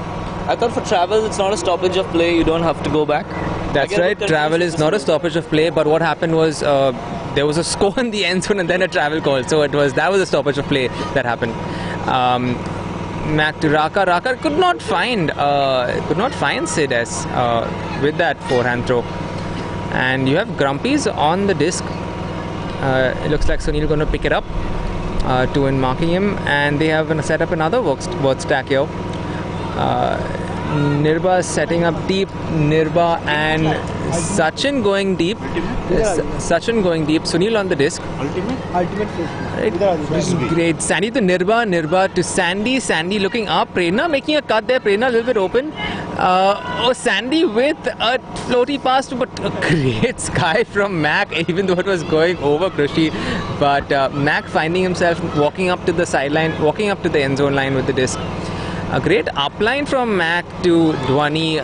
I thought for travel it's not a stoppage of play. You don't have to go back. That's right. Travel is not a stoppage of play. But what happened was there was a score in the end zone and then a travel call. So that was a stoppage of play that happened. Mac to Raka. Raka could not find Sides with that forehand throw. And you have Grumpies on the disc. It looks like Sunil going to pick it up. Tuhin marking him, and they have set up another word stack here. Nirba setting up deep. Nirba and Sachin going deep. Sachin going deep. Sunil on the disc. Ultimate Right. Great. Sandy to Nirba. Nirba to Sandy. Sandy looking up. Prerna making a cut there. Prerna a little bit open. Sandy with a floaty pass, but a great sky from Mac, even though it was going over Krushi. But Mac finding himself walking up to the sideline, walking up to the end zone line with the disc. A great upline from Mac to Dhwani.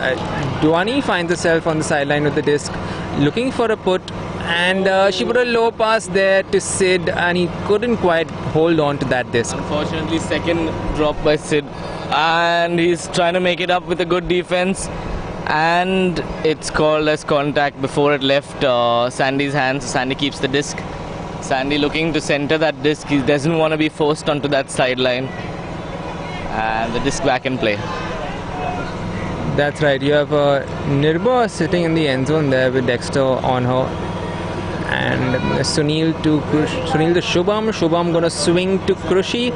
Dhwani finds herself on the sideline with the disc, looking for a put, and she put a low pass there to Sid, and he couldn't quite hold on to that disc. Unfortunately, second drop by Sid, and he's trying to make it up with a good defense, and it's called as contact before it left Sandy's hands. Sandy keeps the disc. Sandy looking to center that disc. He doesn't want to be forced onto that sideline. And the disc back in play. That's right. You have Nirba sitting in the end zone there with Dexter on her, and Sunil to Shubham. Shubham gonna swing to Krushi.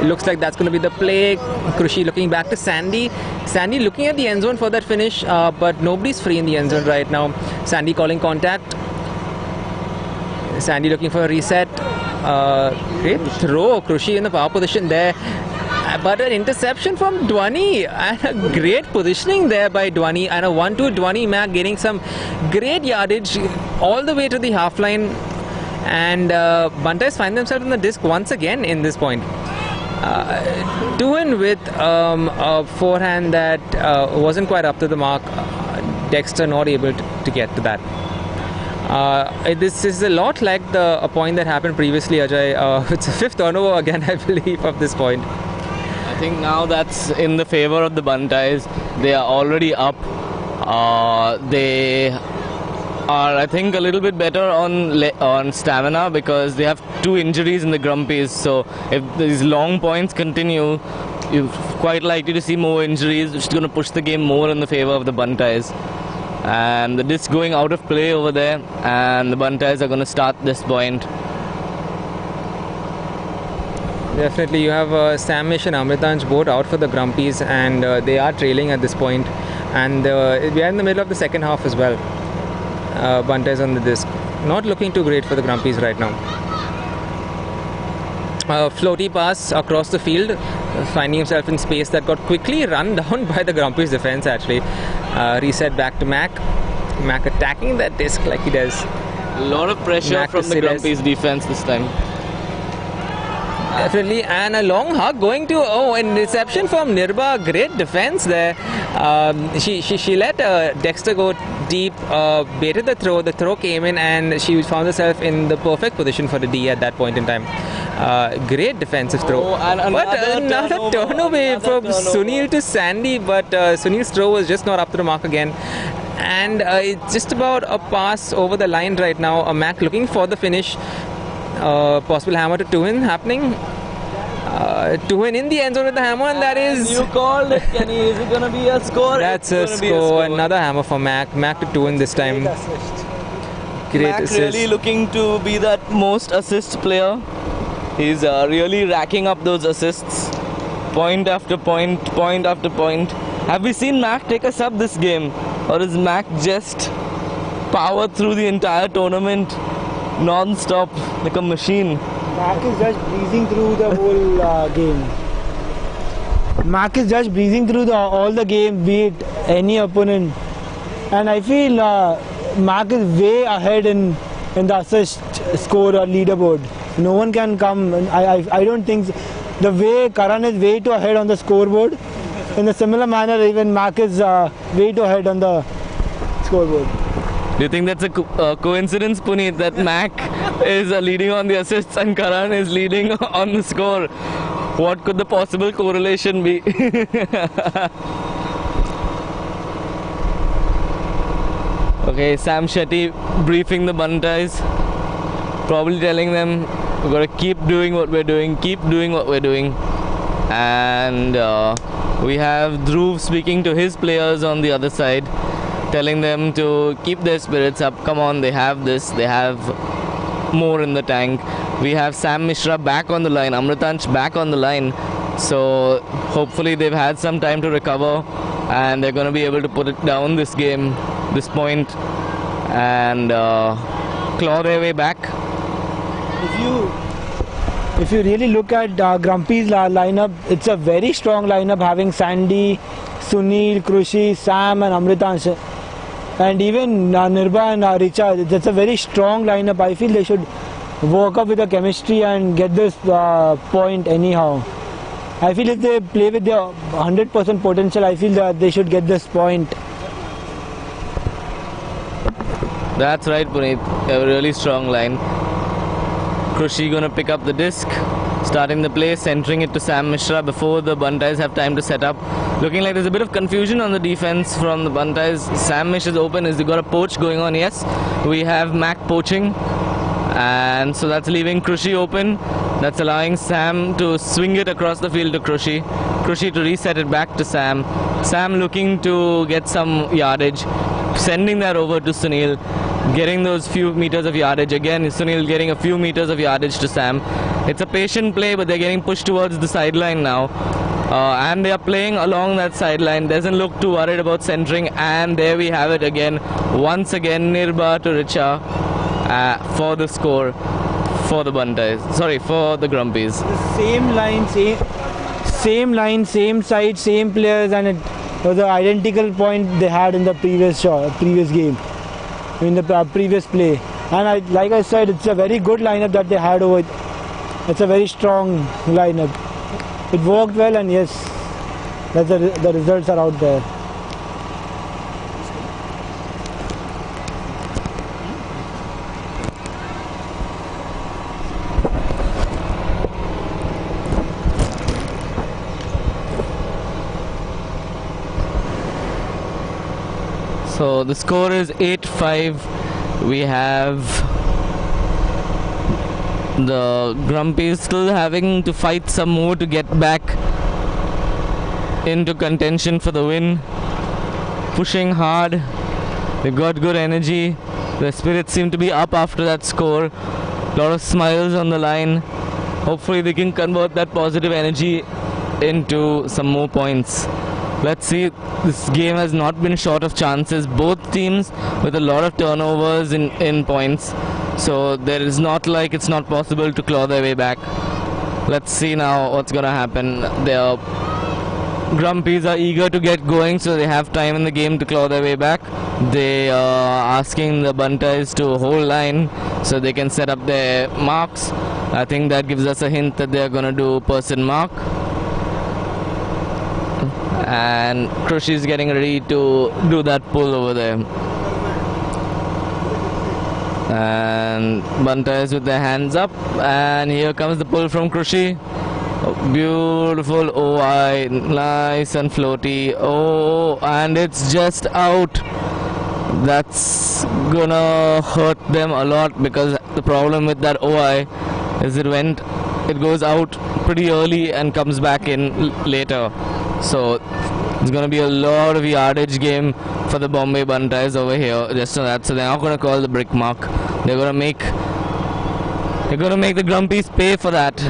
Looks like that's gonna be the play. Krushi looking back to Sandy. Sandy looking at the end zone for that finish, but nobody's free in the end zone right now. Sandy calling contact. Sandy looking for a reset. Great throw. Krushi in the power position there. But an interception from Dhwani, and a great positioning there by Dhwani, and a 1-2 Dhwani Mac getting some great yardage all the way to the half line, and Bantais find themselves on the disc once again in this point. Tuhin with a forehand that wasn't quite up to the mark. Dexter not able to get to that. This is a lot like a point that happened previously, Ajay. It's a fifth turnover again, I believe, of this point. I think now that's in the favor of the Bantais. They are already up. They are, I think, a little bit better on stamina because they have 2 injuries in the Grumpies. So if these long points continue, you're quite likely to see more injuries, which is going to push the game more in the favor of the Bantais. And the disc going out of play over there, and the Bantais are going to start this point. Definitely, you have Samish and Amritanj both out for the Grumpies, and they are trailing at this point. And we are in the middle of the second half as well. Bantais on the disc. Not looking too great for the Grumpies right now. Floaty pass across the field, finding himself in space that got quickly run down by the Grumpies defense actually. Reset back to Mac. Mac attacking that disc like he does. A lot of pressure Mac from the Grumpies defense this time. Definitely, and a long hug going to and reception from Nirba. Great defense there. She let Dexter go deep, baited the throw. The throw came in, and she found herself in the perfect position for the D at that point in time. Great defensive throw. And another turnover from Sunil to Sandy, but Sunil's throw was just not up to the mark again. And it's just about a pass over the line right now. Mac looking for the finish. Possible hammer to Tuhin happening. Tuhin in the end zone with the hammer, and that is... You called it, Kenny. Is it going to be a score? That's a score. Another hammer for Mac. Mac to Tuhin this time. Great Mac assist. really looking to be that most assist player. He's really racking up those assists. Point after point, point after point. Have we seen Mac take a sub this game? Or is Mac just powered through the entire tournament non-stop like a machine? Mac is just breezing through the whole game. Mac is just breezing through all the game, beat any opponent. And I feel Mac is way ahead in in the assist score or leaderboard. No one can come. I don't think the way Karan is way too ahead on the scoreboard. In a similar manner, even Mac is way too ahead on the scoreboard. Do you think that's a coincidence, Puneet, that Mac is leading on the assists and Karan is leading on the score? What could the possible correlation be? Okay, Sam Shetty briefing the Bantais, probably telling them we've got to keep doing what we're doing, and we have Dhruv speaking to his players on the other side, telling them to keep their spirits up. Come on, they have this, they have more in the tank. We have Sam Mishra back on the line, Amritansh back on the line, so hopefully they've had some time to recover and they're going to be able to put it down this game, this point, and claw their way back. If you really look at Grumpies' lineup, it's a very strong lineup, having Sandy, Sunil, Krushi, Sam and Amritansh, and even Nirba and Richa. That's a very strong lineup. I feel they should work up with the chemistry and get this point anyhow. I feel if they play with their 100% potential, I feel that they should get this point. That's right, Puneet. A really strong line. Krushi gonna pick up the disc, starting the play, centering it to Sam Mishra before the Bantais have time to set up. Looking like there's a bit of confusion on the defense from the Bantais. Sam Mishra's open. Is they got a poach going on? Yes, we have Mac poaching, and so that's leaving Krushi open. That's allowing Sam to swing it across the field to Krushi. Krushi to reset it back to Sam. Sam looking to get some yardage, sending that over to Sunil, getting those few meters of yardage. Again, Sunil getting a few meters of yardage to Sam. It's a patient play, but they're getting pushed towards the sideline now. And they are playing along that sideline. Doesn't look too worried about centering. And there we have it again. Once again, Nirba to Richa for the score for the Bantais. Sorry, for the Grumpies. Same line, same side, same players, and it was an identical point they had in the previous game, in the previous play. And like I said, it's a very good lineup that they had over it. It's a very strong lineup. It worked well, and yes, that's the results are out there. So the score is 8-5. We have the Grumpies still having to fight some more to get back into contention for the win. Pushing hard. They've got good energy. Their spirits seem to be up after that score. A lot of smiles on the line. Hopefully they can convert that positive energy into some more points. Let's see. This game has not been short of chances. Both teams with a lot of turnovers in points. So there is not like it's not possible to claw their way back. Let's see now what's gonna happen. The Grumpies are eager to get going, so they have time in the game to claw their way back. They are asking the Bantais to hold line so they can set up their marks. I think that gives us a hint that they're gonna do person mark. And Krushi is getting ready to do that pull over there. And Bantais with their hands up, and here comes the pull from Krushi. Oh, beautiful OI, nice and floaty. Oh, and it's just out. That's gonna hurt them a lot, because the problem with that OI is it goes out pretty early and comes back in later. So it's going to be a lot of yardage game for the Bumbay Bantais over here just on that. So they're not going to call the brick mark. They're going to make the Grumpies pay for that.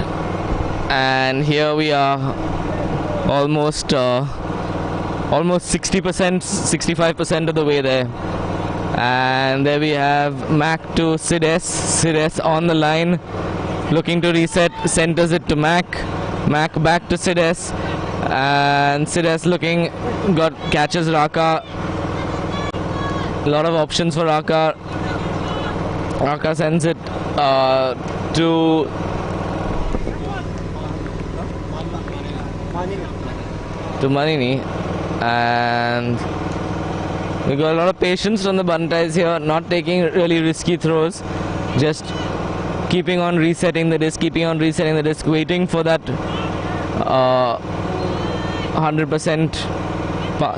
And here we are, almost 60%, 65% of the way there. And there we have Mac to Sid S. Sid S on the line, looking to reset, centers it to Mac. Mac back to Sid S. And Sid S catches Raka. A lot of options for Raka. Raka sends it to Manini, and we got a lot of patience from the Bantais here, not taking really risky throws, just keeping on resetting the disc, waiting for that 100%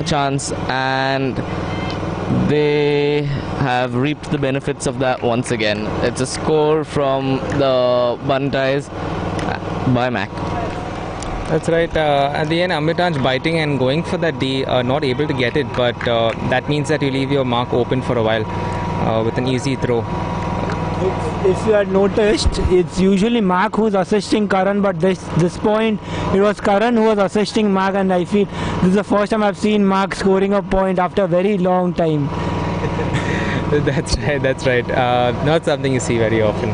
chance, and they have reaped the benefits of that once again. It's a score from the Bantais by Mac. That's right. At the end, Amritan's biting and going for that D, not able to get it, but that means that you leave your mark open for a while with an easy throw. If you had noticed, it's usually Mac who's assisting Karan, but this point it was Karan who was assisting Mac, and I feel this is the first time I've seen Mac scoring a point after a very long time. That's right. Not something you see very often.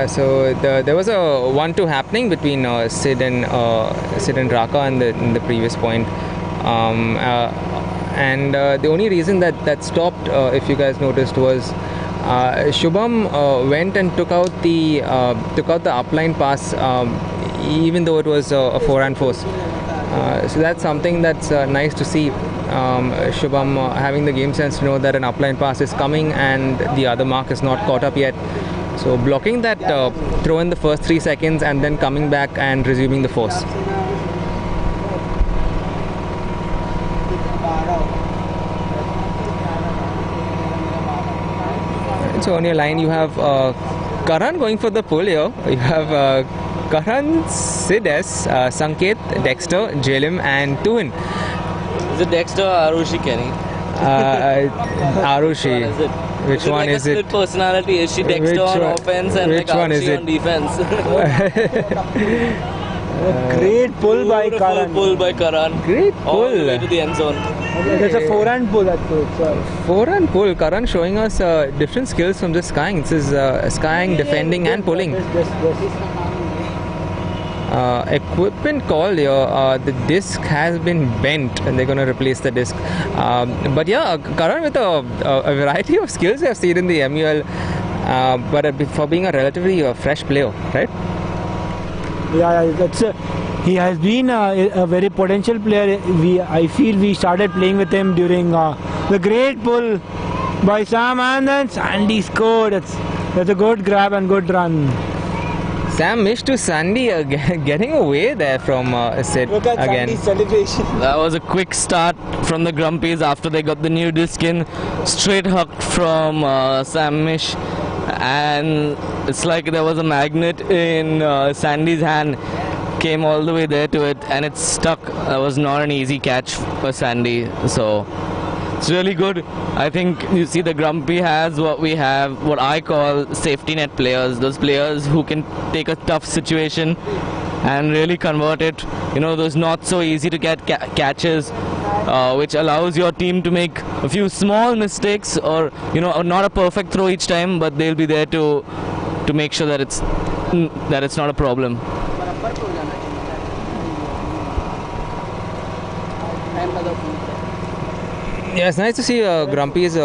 So there was a 1-2 happening between Sid and Raka in the previous point, and the only reason that stopped, if you guys noticed, was Shubham went and took out the upline pass, even though it was a forehand force. So that's something that's nice to see. Shubham having the game sense to know that an upline pass is coming and the other mark is not caught up yet. So blocking that throw in the first 3 seconds and then coming back and resuming the force. So on your line you have Karan going for the pull here. You have Karan, Sid S, Sanket, Dexter, Jalim and Tuhin. Is it Dexter or Arushi, Kenny? Arushi. Which one is it? Split personality. Is she Dexter on offense and like Arushi on defense? Great pull by Karan. Pull by Karan. Great pull. All the way to the end zone. There's a forehand pull at it. Forehand pull. Karan showing us different skills from this skying. This is skying, defending and pulling. Equipment call here. The disc has been bent and they're going to replace the disc. But yeah, Karan with a variety of skills I've seen in the MUL, but for being a relatively fresh player, right? Yeah, he has been a very potential player. I feel we started playing with him during the great pull by Sam, and then Sandy scored. That's a good grab and good run. Sam Mish to Sandy getting away there from Sid Look at again. Sandy's celebration. That was a quick start from the Grumpies after they got the new disc in. Straight hooked from Sam Mish, and it's like there was a magnet in Sandy's hand, came all the way there to it and it stuck. That was not an easy catch for Sandy, so it's really good. I think you see the Grumpy has what we have, what I call safety net players, those players who can take a tough situation and really convert it, you know, those not so easy to get catches, which allows your team to make a few small mistakes, or you know, not a perfect throw each time, but they'll be there to make sure that it's not a problem. Yeah, it's nice to see Grumpies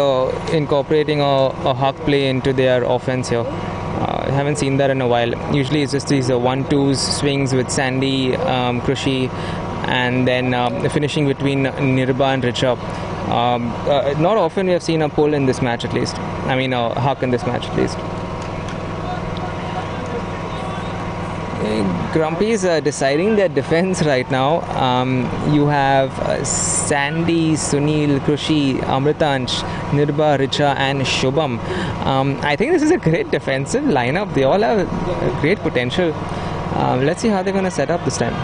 incorporating a huck play into their offense here. I haven't seen that in a while. Usually it's just these 1-2 swings with Sandy, Krushi, and then finishing between Nirba and Richa. Not often we have seen a pull in this match, at least. I mean a huck in this match, at least. Grumpies are deciding their defense right now. You have Sandy, Sunil, Krushi, Amritansh, Nirba, Richa and Shubham. I think this is a great defensive lineup. They all have great potential. Let's see how they're going to set up this time.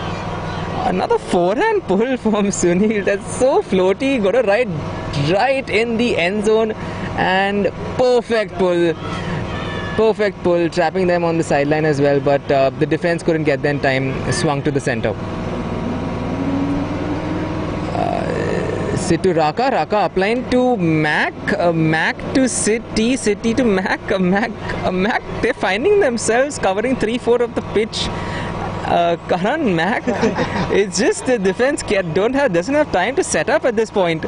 Another forehand pull from Sunil. That's so floaty. Got it right in the end zone and perfect pull. Perfect pull, trapping them on the sideline as well, but the defense couldn't get them time, swung to the center. Sid to Raka, Raka upline to Mac, Mac to City, City to Mac, Mac, they're finding themselves covering 3/4 of the pitch. Karan, Mac, it's just the defense doesn't have time to set up at this point.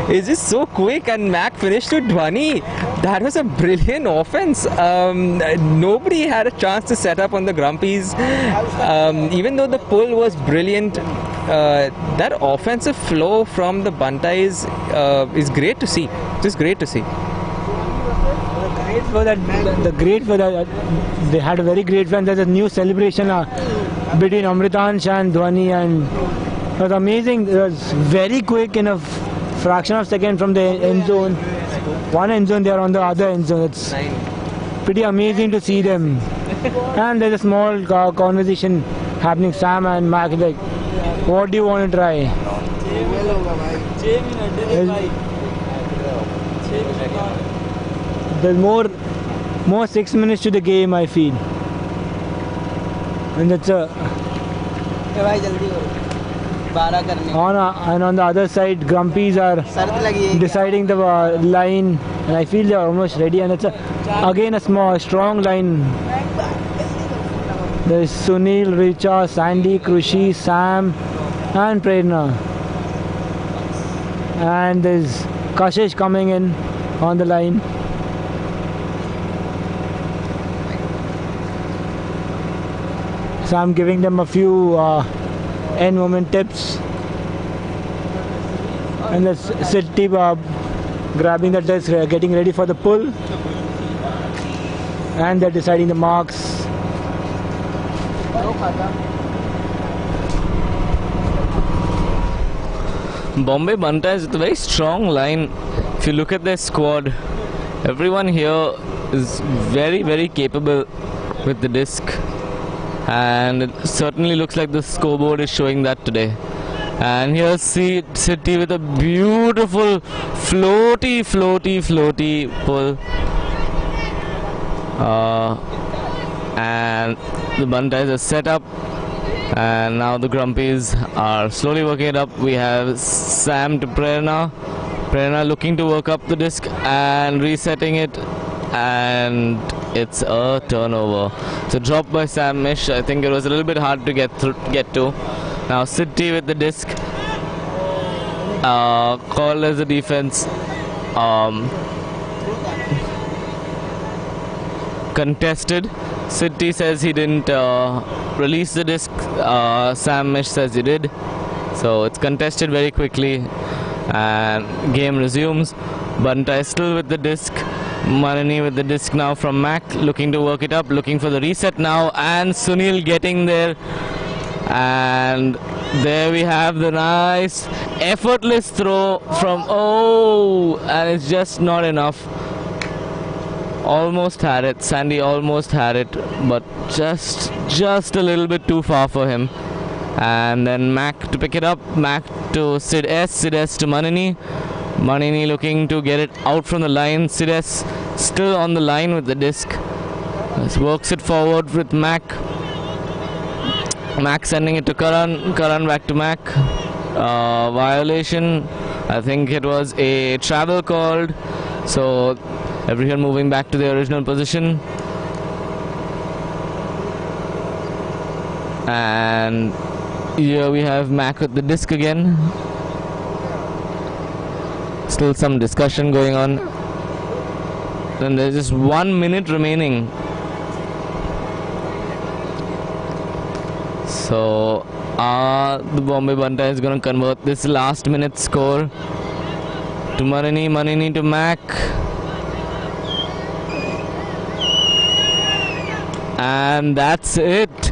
It's just so quick, and Mac finished to Dhwani. That was a brilliant offense. Nobody had a chance to set up on the Grumpies. Even though the pull was brilliant, that offensive flow from the Bantais is great to see. Just great to see. They had a very great fun. There's a new celebration between Amritansh and Dhwani, and it was amazing. It was very quick in a fraction of a second from the end zone. One end zone, they are on the other end zone. It's pretty amazing to see them. And there's a small conversation happening. Sam and Mac like, what do you want to try? There's more 6 minutes to the game, I feel. And that's on the other side, Grumpies are deciding the line, and I feel they are almost ready. And it's again a strong line. There's Sunil, Richa, Sandy, Krushi, Sam, and Prerna. And there's Kashish coming in on the line. So I'm giving them a few end moment tips. And the City grabbing the desk, getting ready for the pull. And they're deciding the marks. Bumbay Bantais with a very strong line. If you look at their squad, everyone here is very, very capable with the disc. And it certainly looks like the scoreboard is showing that today. And here's City with a beautiful floaty pull. And the Bantais are set up. And now the Grumpies are slowly working it up. We have Sam to Prerna. Prerna looking to work up the disc and resetting it. And it's a turnover. So dropped by Sam Mish. I think it was a little bit hard to get to. Now City with the disc. Called as a defense. Contested. City says he didn't release the disc. Sam Mish says he did. So it's contested very quickly. And game resumes. Bantai still with the disc. Manani with the disc now from Mac, looking to work it up, looking for the reset now, and Sunil getting there. And there we have the nice effortless throw from and it's just not enough. Almost had it, Sandy almost had it, but just a little bit too far for him. And then Mac to pick it up, Mac to Sid S to Manani. Manini looking to get it out from the line. Sid S still on the line with the disc. Works it forward with Mac. Mac sending it to Karan. Karan back to Mac. Violation. I think it was a travel called. So everyone moving back to their original position. And here we have Mac with the disc again. Still some discussion going on. Then there's just 1 minute remaining. So the Bumbay Bantais is going to convert this last minute score to Manini to Mac. And that's it.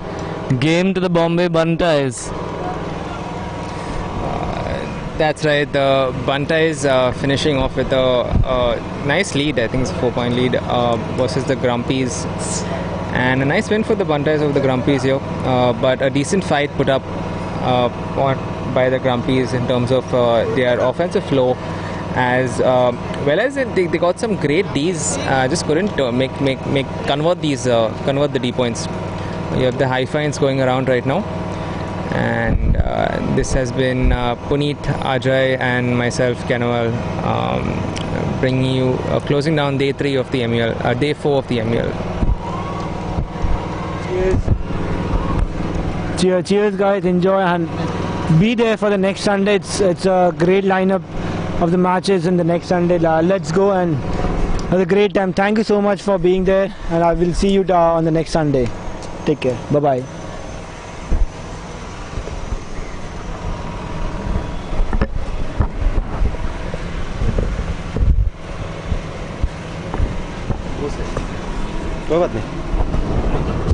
Game to the Bumbay Bantais. That's right. The Bantais finishing off with a nice lead. I think it's a 4-point lead versus the Grumpies. And a nice win for the Bantais over the Grumpies here. But a decent fight put up by the Grumpies in terms of their offensive flow. As well as they got some great Ds, just couldn't convert the D points. You have the high fines going around right now. And this has been Puneet, Ajay and myself, Kanaval, bringing you closing down day 3 of the MEL, day 4 of the MEL. Cheers. Cheers, guys. Enjoy and be there for the next Sunday. It's a great lineup of the matches in the next Sunday. Let's go and have a great time. Thank you so much for being there, and I will see you on the next Sunday. Take care. Bye bye. कोई बात नहीं